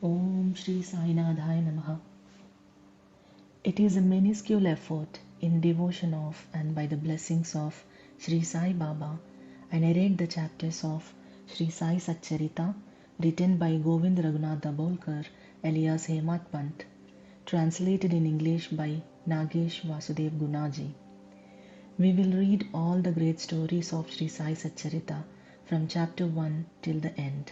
Om Shri Sai Namaha. It is a minuscule effort in devotion of and by the blessings of Shri Sai Baba. I narrate the chapters of Shri Sai Satcharita written by Govind Raghunath alias Hemat Pant, translated in English by Nagesh Vasudev Gunaji. We will read all the great stories of Shri Sai Satcharita from chapter 1 till the end.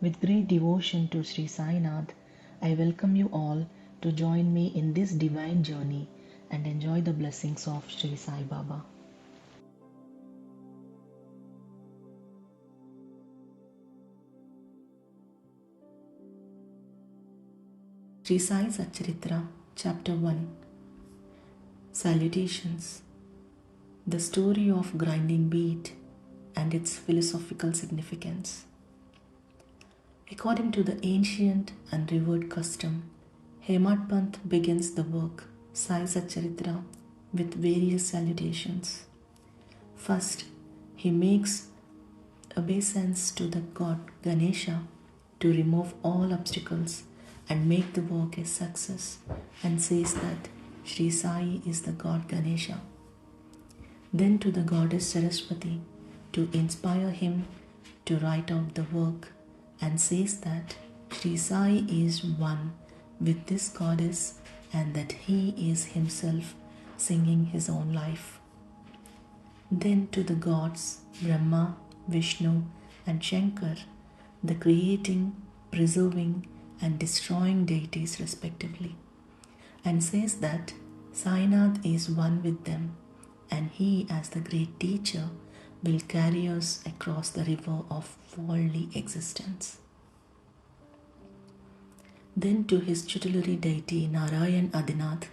With great devotion to Shri Sai Nath, I welcome you all to join me in this divine journey and enjoy the blessings of Shri Sai Baba. Shri Sai Satcharitra, Chapter 1. Salutations. The story of grinding wheat and its philosophical significance. According to the ancient and revered custom, Hemat Pant begins the work Sai Satcharitra with various salutations. First, he makes obeisance to the god Ganesha to remove all obstacles and make the work a success, and says that Shri Sai is the god Ganesha. Then to the goddess Saraswati to inspire him to write out the work, and says that Shri Sai is one with this goddess and that he is himself singing his own life. Then to the gods Brahma, Vishnu and Shankar, the creating, preserving and destroying deities respectively, and says that Sainath is one with them, and he as the great teacher will carry us across the river of worldly existence. Then to his tutelary deity Narayan Adinath,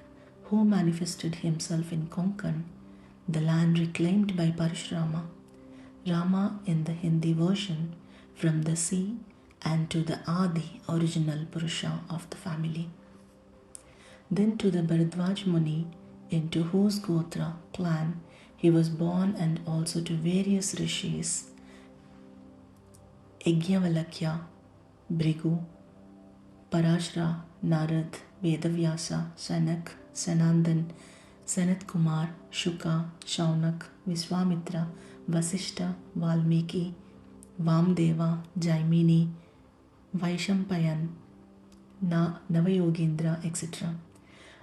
who manifested himself in Konkan, the land reclaimed by Parashurama, Rama in the Hindi version, from the sea, and to the Adi, original Purusha of the family. Then to the Bharadwaj Muni, into whose Gotra clan he was born, and also to various rishis, Yajnavalakya, Brigu, Parashara, Narad, Vedavyasa, Sanak, Sanandan, Sanat Kumar, Shuka, Shaunak, Viswamitra, Vasishta, Valmiki, Vamdeva, Jaimini, Vaishampayan, Navayogendra, etc.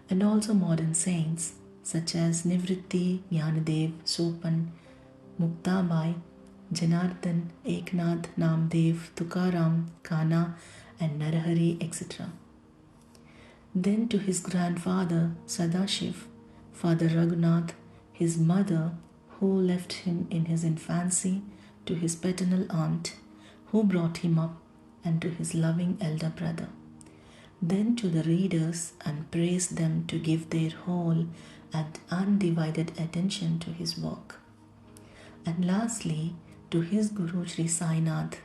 And also modern saints such as Nivritti, Jnanadev, Sopan, Muktabai, Janardhan, Eknath, Namdev, Tukaram, Kana and Narahari, etc. Then to his grandfather Sadashiv, Father Raghunath, his mother who left him in his infancy, to his paternal aunt who brought him up, and to his loving elder brother. Then to the readers, and praise them to give their whole and undivided attention to his work. And lastly, to his Guru Shri Sai Nath,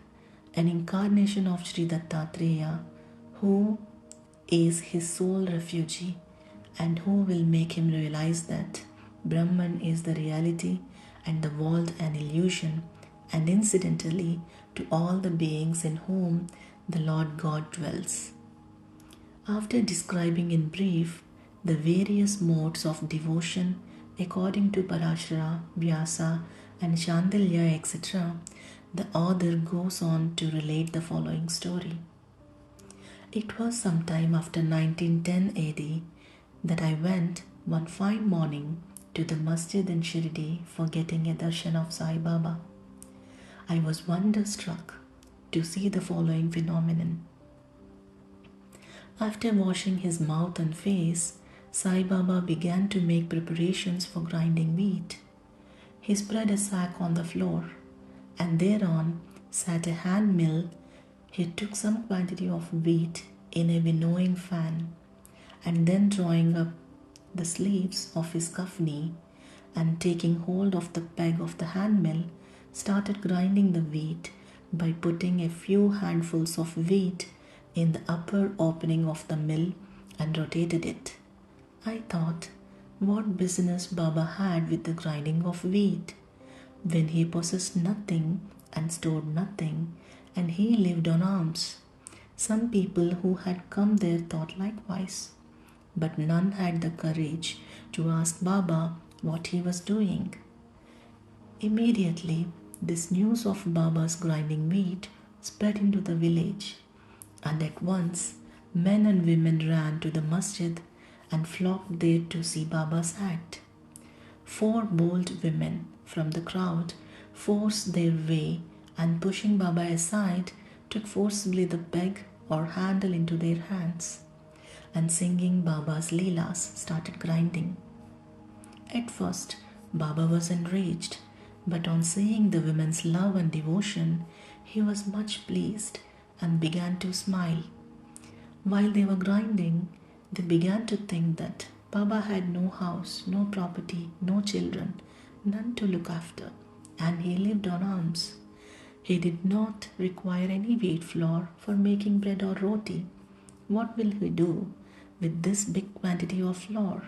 an incarnation of Shri Dattatreya, who is his sole refugee and who will make him realize that Brahman is the reality and the world an illusion, and incidentally to all the beings in whom the Lord God dwells. After describing in brief the various modes of devotion according to Parashara, Vyasa and Shandilya, etc., the author goes on to relate the following story. It was sometime after 1910 AD that I went one fine morning to the masjid in Shirdi for getting a darshan of Sai Baba. I was wonderstruck to see the following phenomenon. After washing his mouth and face, Sai Baba began to make preparations for grinding wheat. He spread a sack on the floor, and thereon sat a hand mill. He took some quantity of wheat in a winnowing fan, and then drawing up the sleeves of his kafni and taking hold of the peg of the hand mill, started grinding the wheat by putting a few handfuls of wheat in the upper opening of the mill and rotated it. I thought, what business Baba had with the grinding of wheat, when he possessed nothing and stored nothing, and he lived on alms. Some people who had come there thought likewise, but none had the courage to ask Baba what he was doing. Immediately, this news of Baba's grinding wheat spread into the village, and at once men and women ran to the masjid and flocked there to see Baba's act. 4 bold women from the crowd forced their way and, pushing Baba aside, took forcibly the peg or handle into their hands and, singing Baba's leelas, started grinding. At first, Baba was enraged, but on seeing the women's love and devotion, he was much pleased and began to smile. While they were grinding, they began to think that Baba had no house, no property, no children, none to look after, and he lived on alms. He did not require any wheat flour for making bread or roti. What will he do with this big quantity of flour?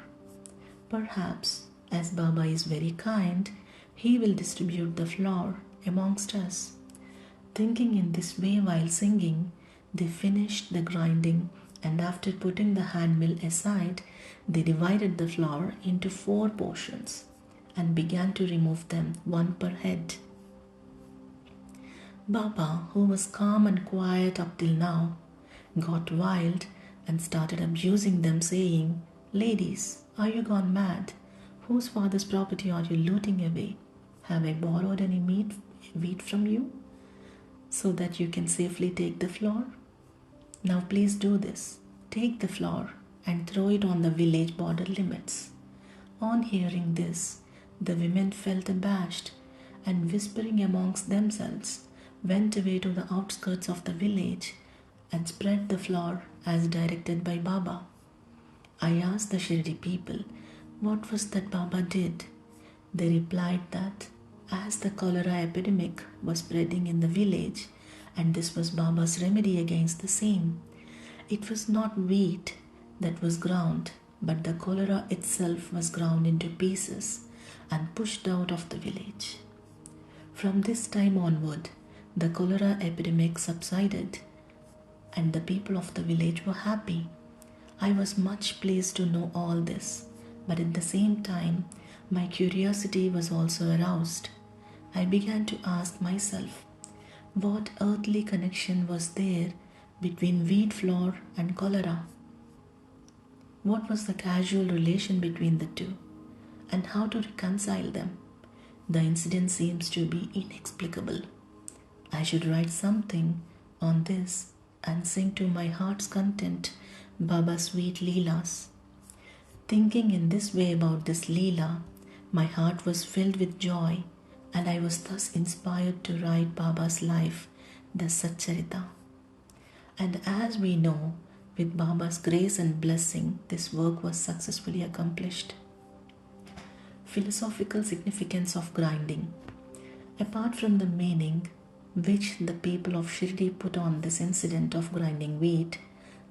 Perhaps, as Baba is very kind, he will distribute the flour amongst us. Thinking in this way while singing, they finished the grinding, and after putting the hand mill aside, they divided the flour into 4 portions and began to remove them, one per head. Baba, who was calm and quiet up till now, got wild and started abusing them, saying, "Ladies, are you gone mad? Whose father's property are you looting away? Have I borrowed any wheat from you so that you can safely take the flour? Now please do this. Take the flour and throw it on the village border limits." On hearing this, the women felt abashed and, whispering amongst themselves, went away to the outskirts of the village and spread the flour as directed by Baba. I asked the Shirdi people what was that Baba did. They replied that as the cholera epidemic was spreading in the village, and this was Baba's remedy against the same, it was not wheat that was ground, but the cholera itself was ground into pieces and pushed out of the village. From this time onward, the cholera epidemic subsided, and the people of the village were happy. I was much pleased to know all this, but at the same time, my curiosity was also aroused. I began to ask myself, what earthly connection was there between wheat flour and cholera? What was the causal relation between the two, and how to reconcile them? The incident seems to be inexplicable. I should write something on this and sing to my heart's content Baba's sweet leelas. Thinking in this way about this leela, my heart was filled with joy, and I was thus inspired to write Baba's life, the Satcharita. And as we know, with Baba's grace and blessing, this work was successfully accomplished. Philosophical significance of grinding. Apart from the meaning which the people of Shirdi put on this incident of grinding wheat,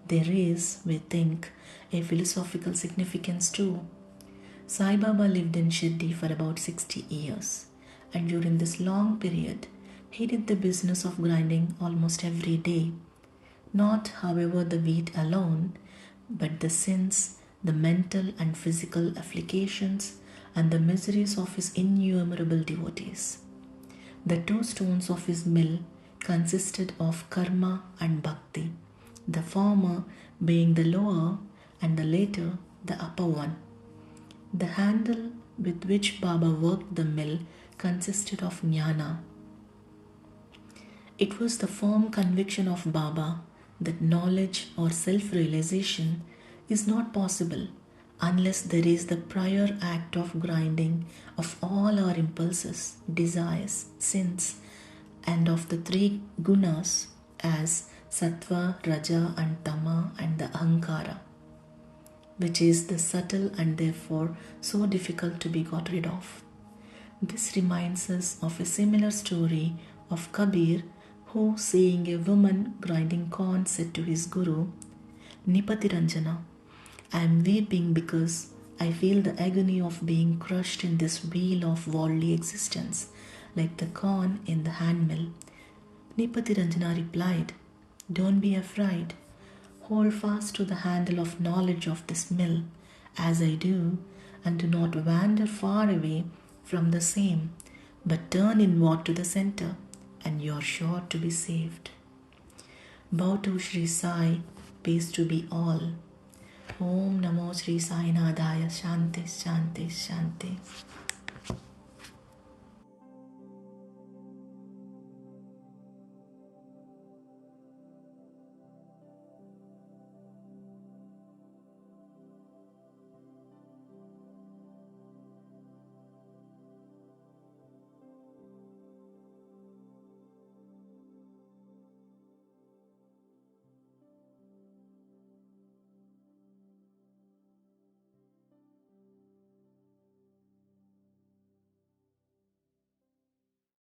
there is, we think, a philosophical significance too. Sai Baba lived in Shirdi for about 60 years, and during this long period, he did the business of grinding almost every day. Not, however, the wheat alone, but the sins, the mental and physical afflictions, and the miseries of his innumerable devotees. The 2 stones of his mill consisted of karma and bhakti, the former being the lower and the latter the upper one. The handle with which Baba worked the mill consisted of jnana. It was the firm conviction of Baba that knowledge or self-realization is not possible unless there is the prior act of grinding of all our impulses, desires, sins, and of the 3 gunas as sattva, raja and tama, and the ahankara, which is the subtle and therefore so difficult to be got rid of. This reminds us of a similar story of Kabir, who, seeing a woman grinding corn, said to his guru, "Nipati Ranjana, I am weeping because I feel the agony of being crushed in this wheel of worldly existence, like the corn in the hand mill." Nipati Ranjana replied, Don't be afraid. Hold fast to the handle of knowledge of this mill, as I do, and do not wander far away from the same, but turn inward to the center, and you are sure to be saved. Bow to Shri Sai, peace to be all. Om Namo Shri Sai Nadaya, Shanti, Shanti, Shanti.